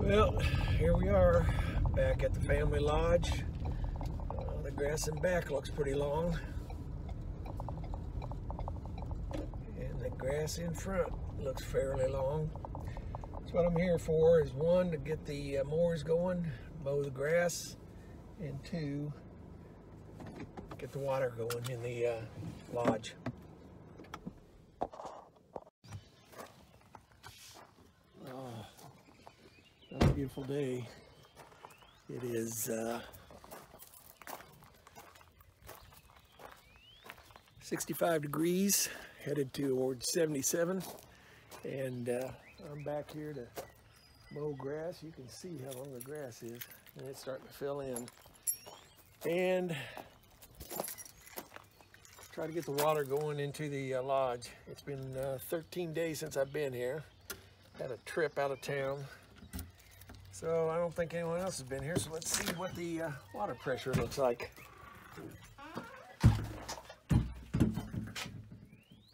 Well, here we are back at the family lodge. The grass in back looks pretty long, and the grass in front looks fairly long. So what I'm here for is, one, to get the mowers going, mow the grass, and two, get the water going in the lodge. Oh, another beautiful day. It is 65 degrees, headed towards 77, and I'm back here to mow grass. You can see how long the grass is, and it's starting to fill in. And try to get the water going into the lodge. It's been 13 days since I've been here. Had a trip out of town, so I don't think anyone else has been here. So let's see what the water pressure looks like.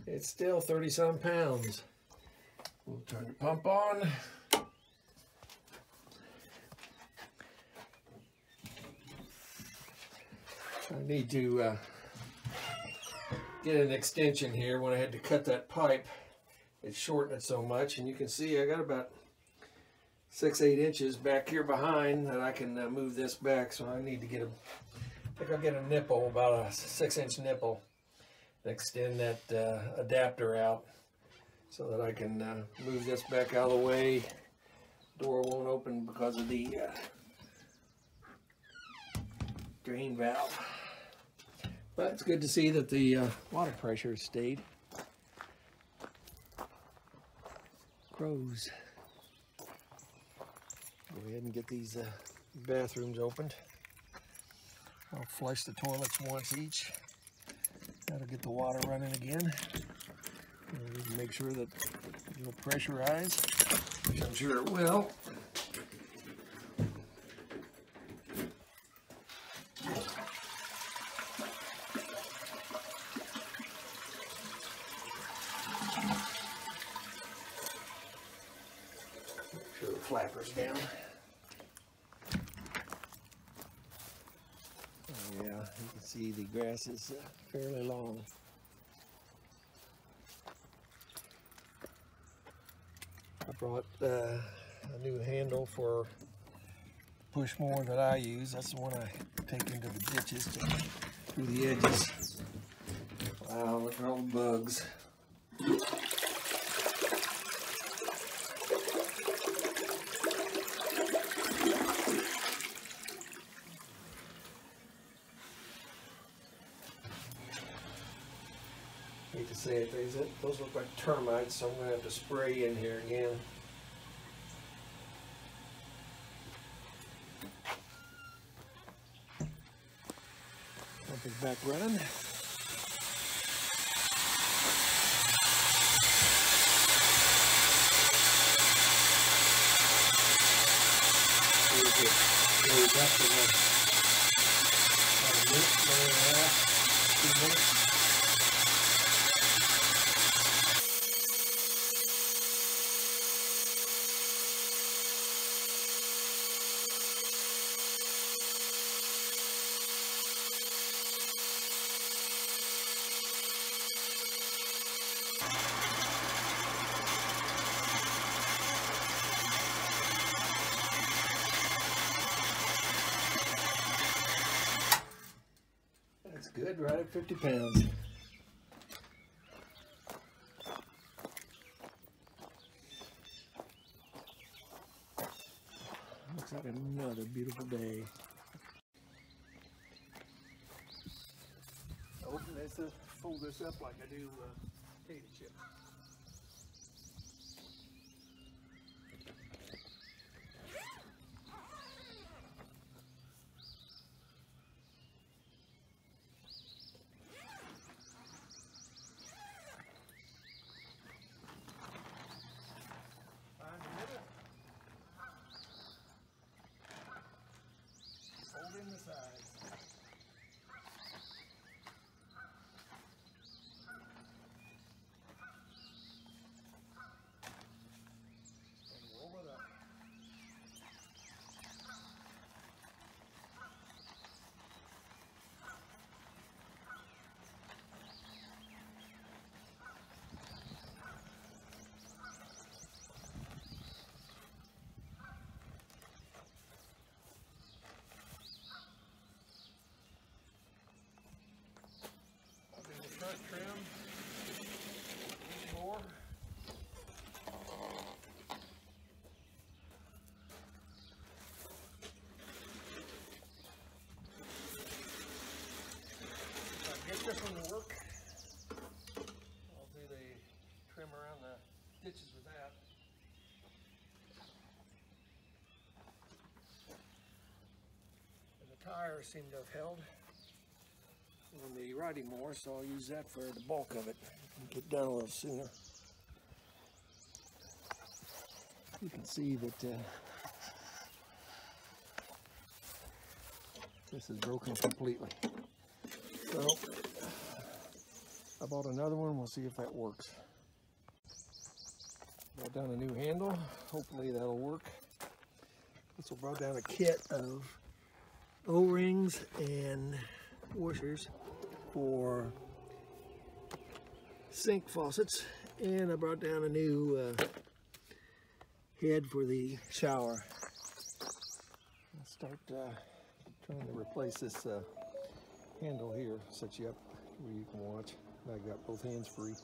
It's still 30-some pounds. We'll turn the pump on. I need to get an extension here. When I had to cut that pipe, it shortened it so much, and you can see I got about 6-8 inches back here behind that I can move this back. So I need to get I think I'll get a nipple, about a 6-inch nipple, and extend that adapter out so that I can move this back out of the way. Door won't open because of the drain valve. But it's good to see that the water pressure has stayed. Crows. Go ahead and get these bathrooms opened. I'll flush the toilets once each. That'll get the water running again. And make sure that it'll pressurize, which I'm sure it will. Make sure the flapper's down. Oh yeah, you can see the grass is fairly long. I brought a new handle for push mower that I use. That's the one I take into the ditches through the edges. Wow, look at all the bugs. Hate to say it, those look like termites, so I'm going to have to spray in here again. Pump is back running. Here's up to about a minute and a half, 2 minutes. That's good, right at 50 pounds. Looks like another beautiful day. I open this to fold this up like I do potato chips. Fold in the sides. stitches with that. And the tires seem to have held on the riding mower, so I'll use that for the bulk of it and get done a little sooner. You can see that this is broken completely. So I bought another one. We'll see if that works. Brought down a new handle. Hopefully that'll work. Also brought down a kit of O-rings and washers for sink faucets, and I brought down a new head for the shower. I'll start trying to replace this handle here, set you up where you can watch. I got both hands free.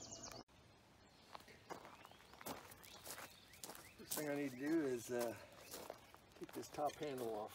First thing I need to do is take this top handle off.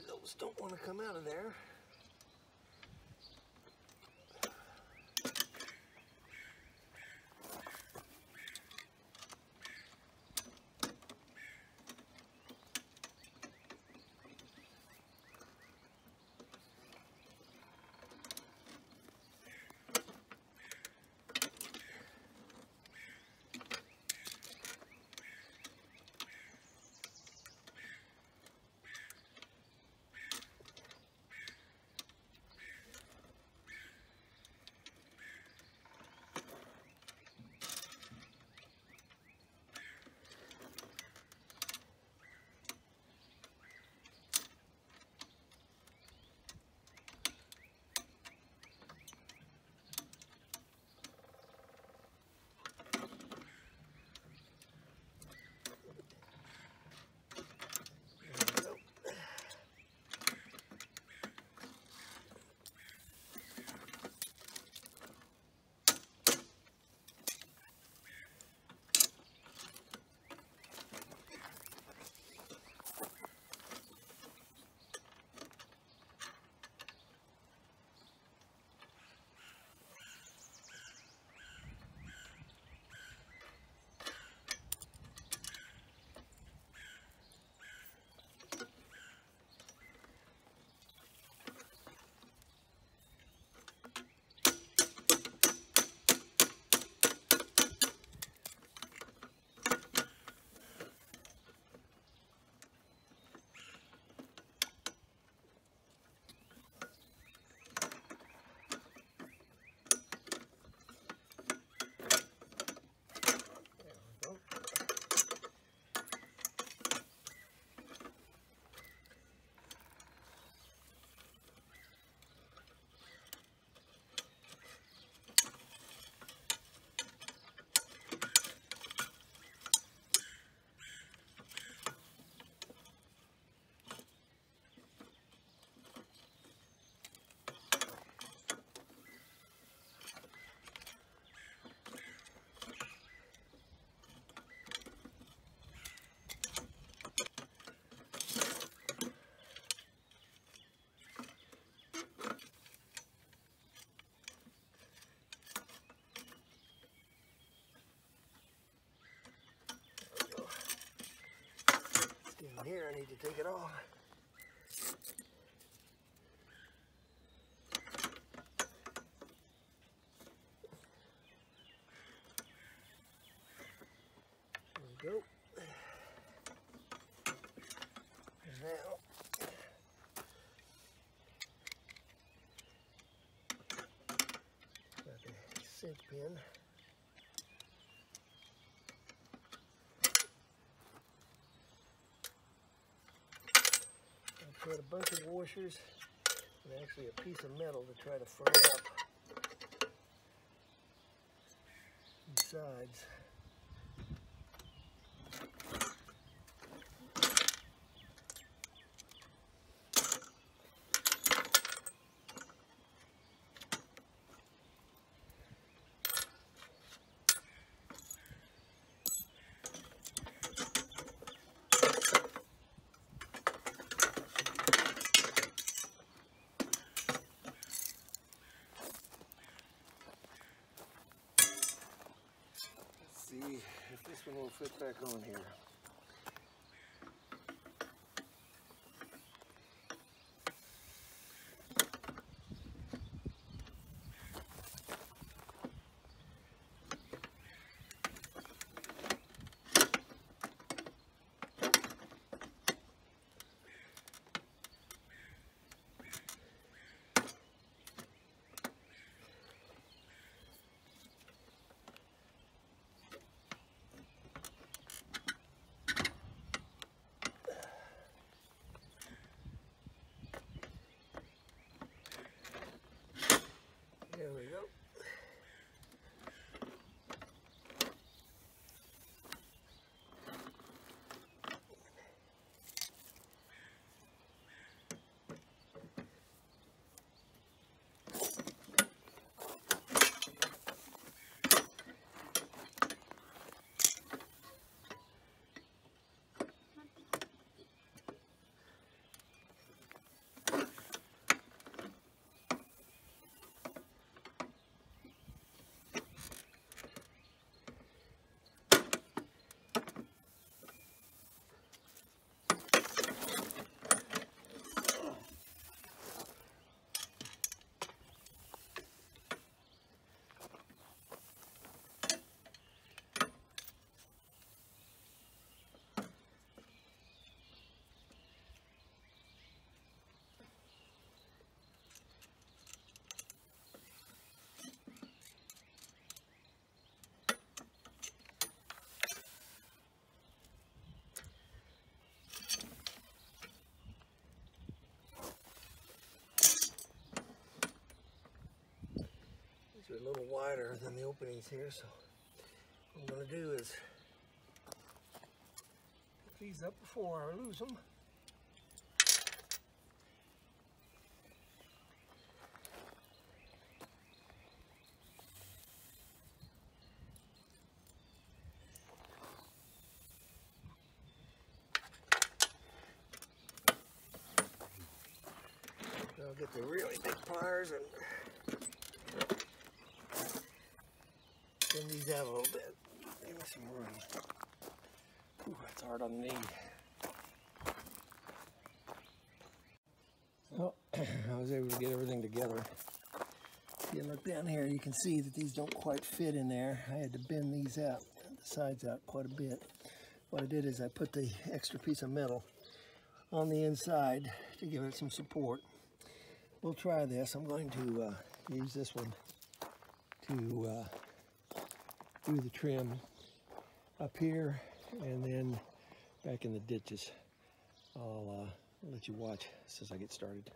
Those don't want to come out of there. Down here, I need to take it off. There we go. And now, got the cinch pin. Got a bunch of washers and actually a piece of metal to try to firm up the sides. See if this one will fit back on here. There we go. These are a little wider than the openings here, so what I'm going to do is pick these up before I lose them. I'll get the really big pliers and thin these out a little bit. Give me some room. Ooh, that's hard on the knee. Well, I was able to get everything together. If you look down here, you can see that these don't quite fit in there. I had to bend these out, the sides out quite a bit. What I did is I put the extra piece of metal on the inside to give it some support. We'll try this. I'm going to use this one to do the trim up here and then back in the ditches. I'll let you watch as I get started.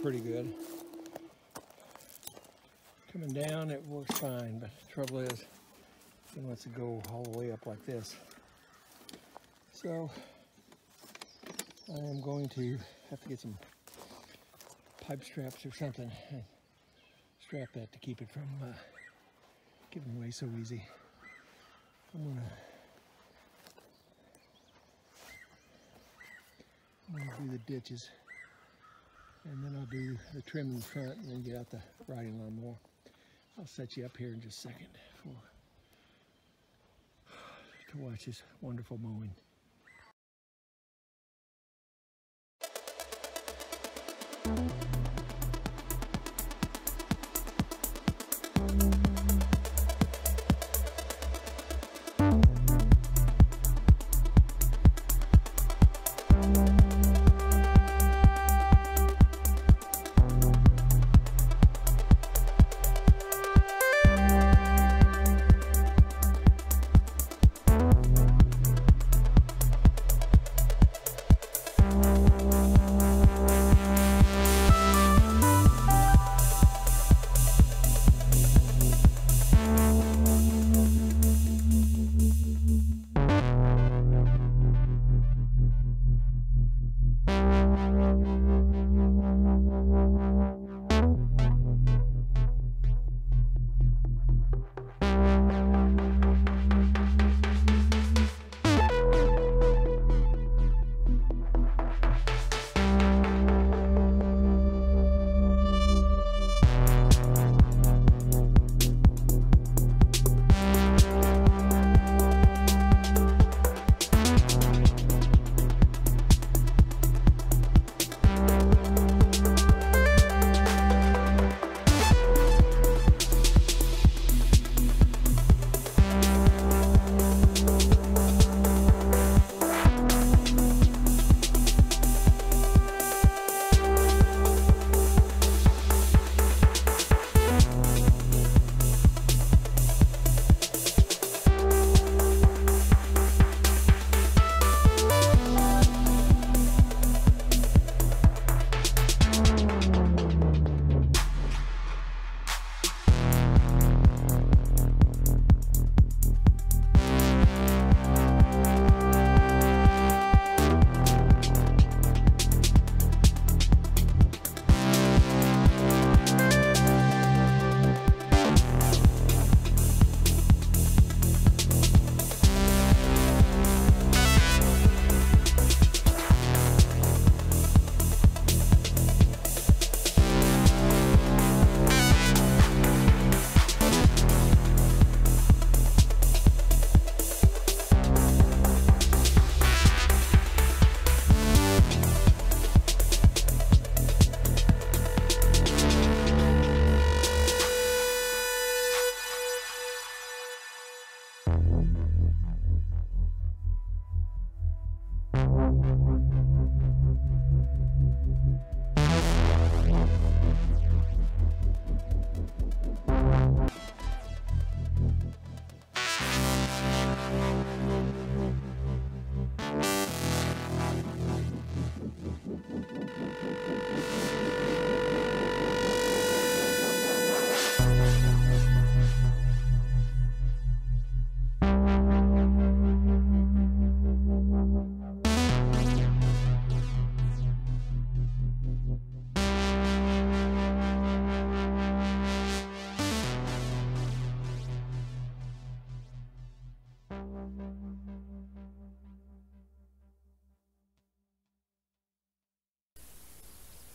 pretty good. Coming down, it works fine, but the trouble is, it wants to go all the way up like this. So, I am going to have to get some pipe straps or something and strap that to keep it from giving away so easy. I'm gonna do the ditches, and then I'll do the trim in front and then get out the riding lawnmower. I'll set you up here in just a second to watch this wonderful mowing.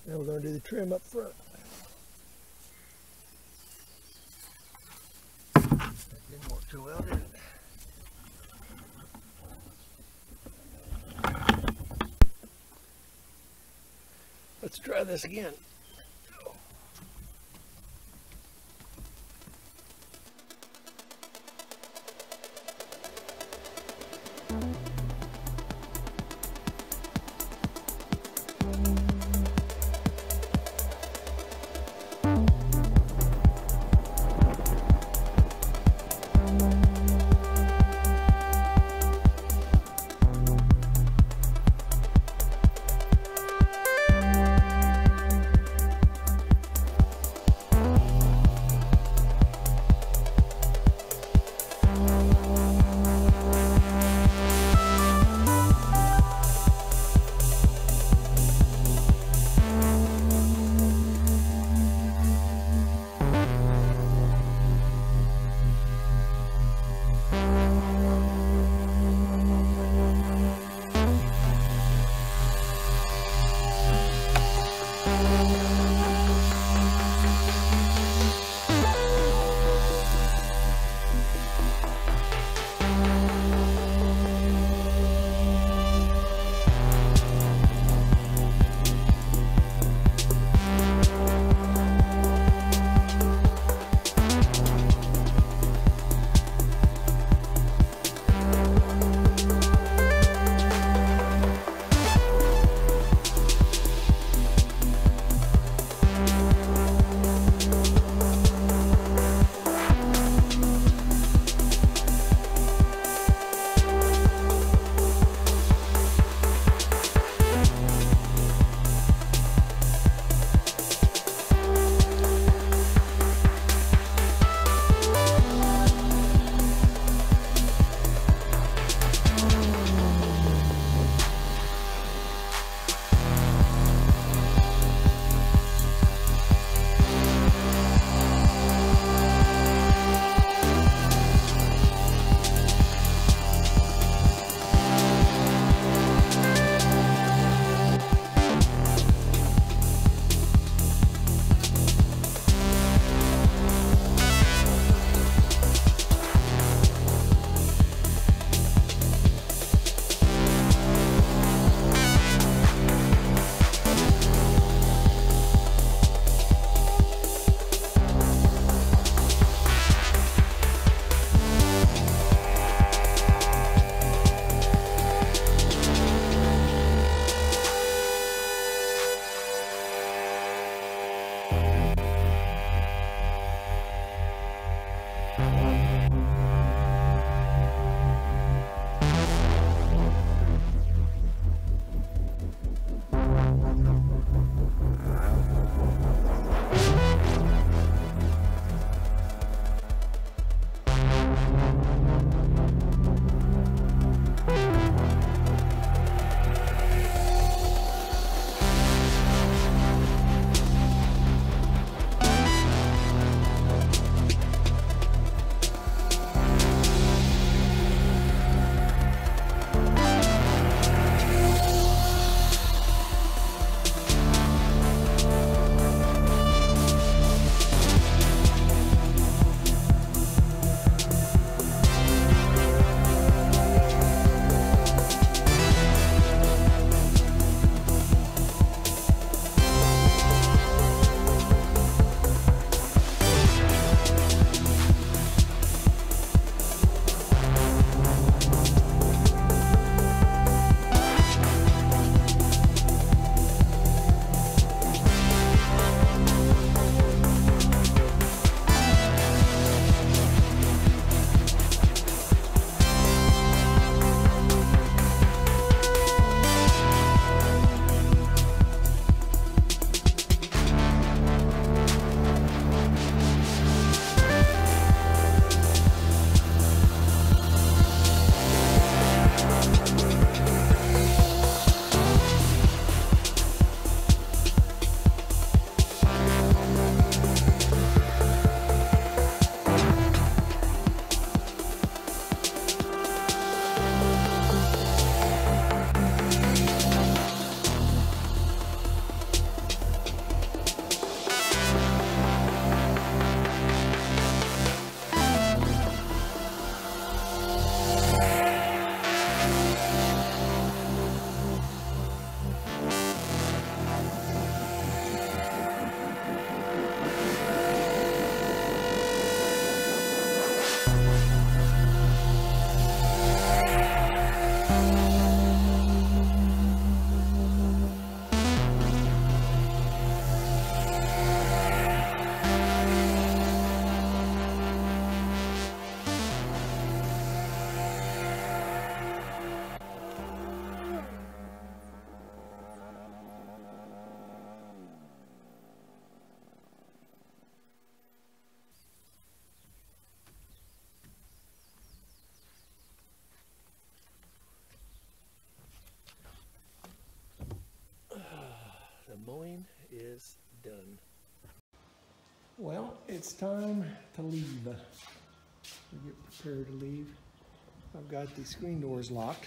Now we're going to do the trim up front. That didn't work too well, did it? Let's try this again. is done. Well, it's time to leave. We get prepared to leave. I've got the screen doors locked.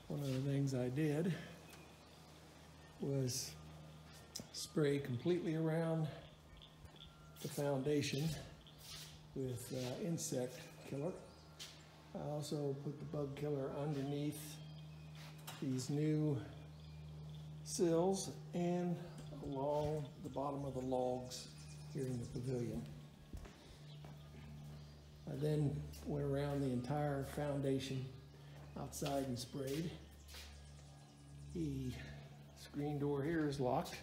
One of the things I did was spray completely around the foundation with insect killer. I also put the bug killer underneath these new sills and along the bottom of the logs here in the pavilion. I then went around the entire foundation outside and sprayed. The screen door here is locked.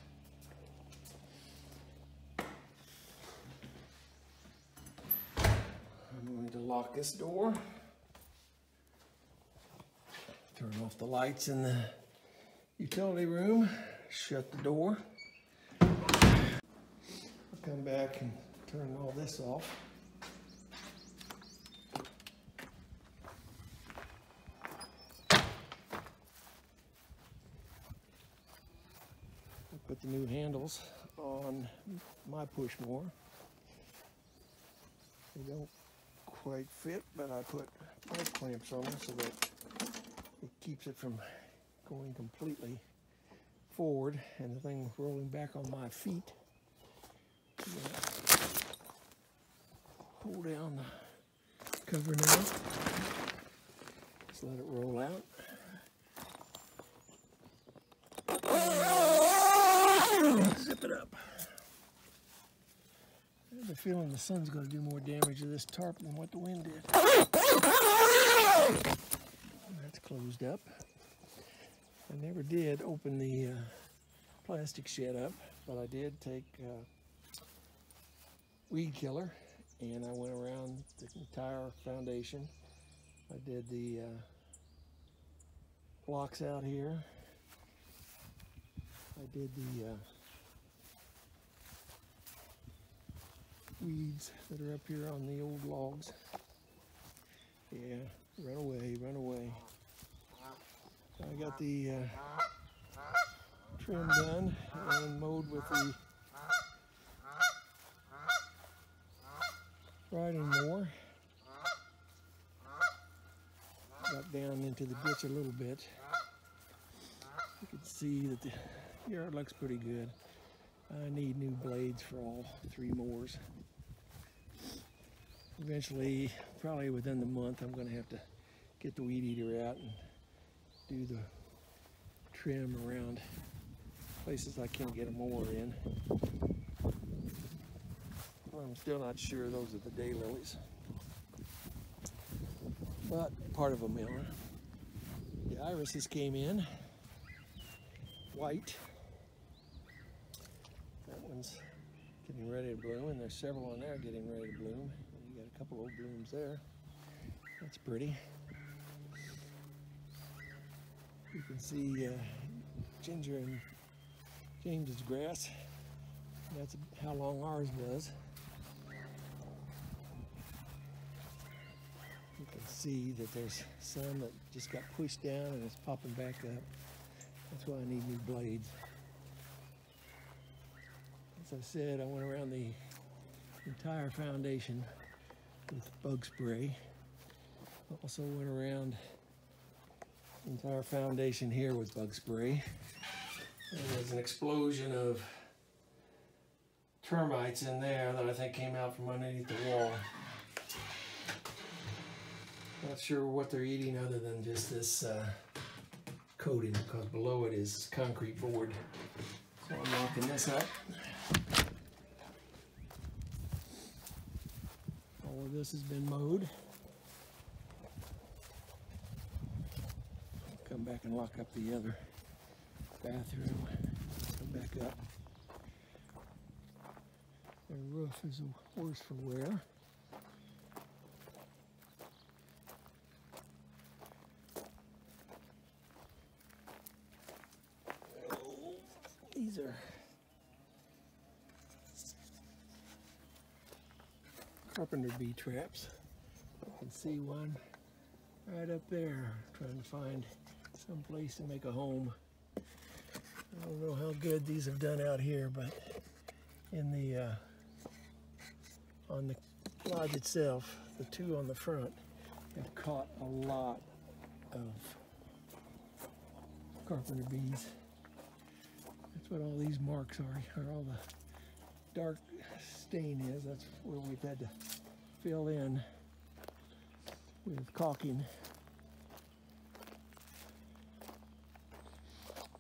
I'm going to lock this door. Turn off the lights in the utility room. Shut the door. I'll come back and turn all this off. Put the new handles on my push mower. They don't quite fit, but I put pipe clamps on them so that it keeps it from going completely forward and the thing rolling back on my feet. Pull down the cover now. Just let it roll out. Zip it up. I have a feeling the sun's going to do more damage to this tarp than what the wind did. That's closed up. I never did open the plastic shed up, but I did take weed killer and I went around the entire foundation. I did the blocks out here. I did the weeds that are up here on the old logs. Yeah, run away, run away. I got the trim done and mowed with the riding mower. Got down into the ditch a little bit. You can see that the yard looks pretty good. I need new blades for all 3 mowers. Eventually, probably within the month, I'm going to have to get the weed eater out and do the trim around places I can't get a mower in. I'm still not sure those are the daylilies, but part of a miller. The irises came in, white. That one's getting ready to bloom, and there's several on there getting ready to bloom. You got a couple old blooms there. That's pretty. You can see Ginger and James's grass. That's how long ours was. You can see that there's some that just got pushed down and it's popping back up. That's why I need new blades. As I said, I went around the entire foundation with bug spray. Also went around the entire foundation here with bug spray. And there's an explosion of termites in there that I think came out from underneath the wall. Not sure what they're eating other than just this coating, because below it is concrete board. So I'm locking this up. All of this has been mowed. Come back and lock up the other bathroom. Come back up. The roof is worse for wear. These are carpenter bee traps. You can see one right up there, trying to find some place to make a home. I don't know how good these have done out here, but in the on the lodge itself, the two on the front have caught a lot of carpenter bees. That's what all these marks are all the dark stain is. That's where we've had to fill in with caulking.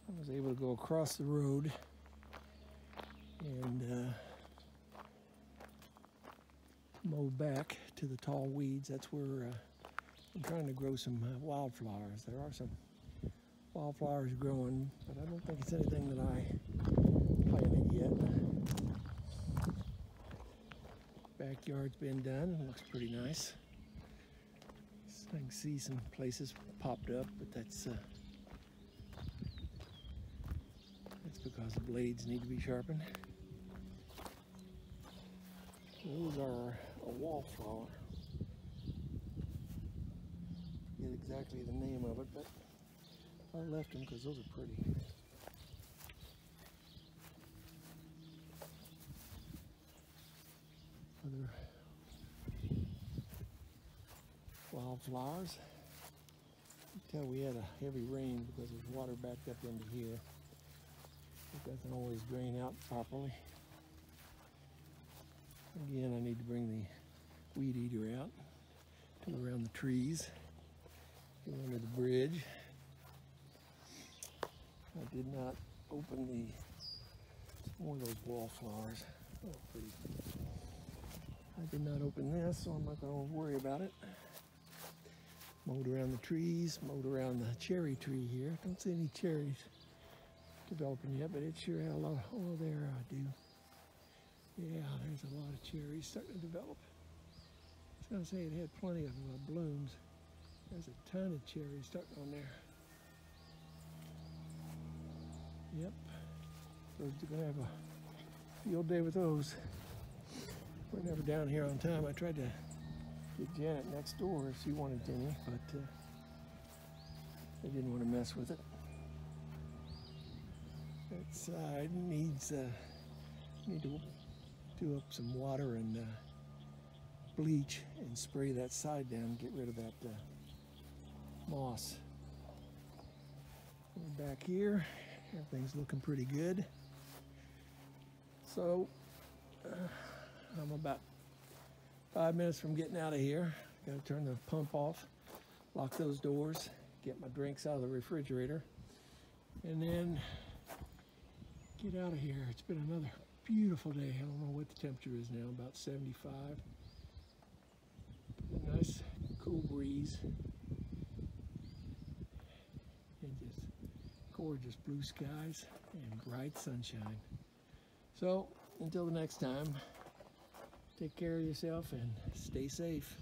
I was able to go across the road and mow back to the tall weeds. That's where I'm trying to grow some wildflowers. There are some wildflowers growing, but I don't think it's anything that I planted yet. Backyard's been done. It looks pretty nice. I can see some places popped up, but that's because the blades need to be sharpened. Those are a wallflower. I forget exactly the name of it, but I left them because those are pretty. Other wildflowers. You can tell we had a heavy rain because there's water backed up into here. It doesn't always drain out properly. Again, I need to bring the weed eater out to around the trees, go under the bridge. I did not open more of those wallflowers. Oh, pretty. I did not open this, so I'm not going to worry about it. Mowed around the trees, mowed around the cherry tree here. Don't see any cherries developing yet, but it sure had a lot of, oh, there I do. Yeah, there's a lot of cherries starting to develop. I was going to say it had plenty of blooms. There's a ton of cherries starting on there. Yep, we're going to have a field day with those. We're never down here on time. I tried to get Janet next door if she wanted any, but they didn't want to mess with it. That side needs need to do up some water and bleach and spray that side down, get rid of that moss. We're back here. Everything's looking pretty good. So I'm about 5 minutes from getting out of here. Got to turn the pump off, lock those doors, get my drinks out of the refrigerator, and then get out of here. It's been another beautiful day. I don't know what the temperature is now, about 75. A nice cool breeze. And just gorgeous blue skies and bright sunshine. So until the next time, take care of yourself and stay safe.